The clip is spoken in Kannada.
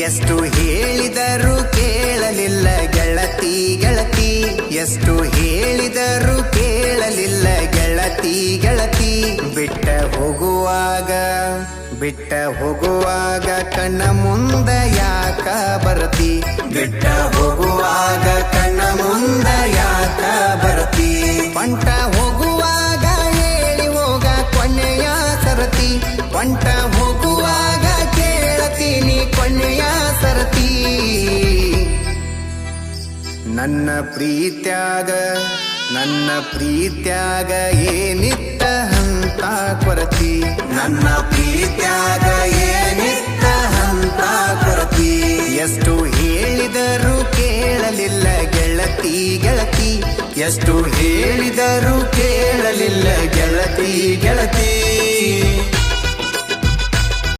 ಎಷ್ಟು ಹೇಳಿದರೂ ಕೇಳಲಿಲ್ಲ ಗೆಳತಿ ಗೆಳತಿ, ಎಷ್ಟು ಹೇಳಿದರೂ ಕೇಳಲಿಲ್ಲ ಗೆಳತಿ ಗೆಳತಿ. ಬಿಟ್ಟ ಹೋಗುವಾಗ ಕಣ್ಣ ಮುಂದ ಯಾಕ ಬರತಿ, ಬಿಟ್ಟ ಹೋಗುವಾಗ ಕಣ್ಣ ಮುಂದ ಯಾಕ ಬರತಿ. ಪಂಟ ಹೋಗುವಾಗ ಹೇಳಿ ಹೋಗ ಕೊನೆಯ ಸರತಿ, ಪಂಟ ಹೋಗುವಾಗ ಕೇಳತೀನಿ ಕೊನೆಯ ಸರತಿ. ನನ್ನ ಪ್ರೀತ್ಯಾಗ ಏನಿತ್ತ ಹಂತ ಕೊರತಿ, ನನ್ನ ಪ್ರೀತ್ಯಾಗ ಏನಿತ್ತ ಹಂತ ಕೊರತಿ. ಎಷ್ಟು ಹೇಳಿದರೂ ಕೇಳಲಿಲ್ಲ ಗೆಳತಿ ಗೆಳತಿ, ಎಷ್ಟು ಹೇಳಿದರೂ ಕೇಳಲಿಲ್ಲ ಗೆಳತಿ ಗೆಳತಿ.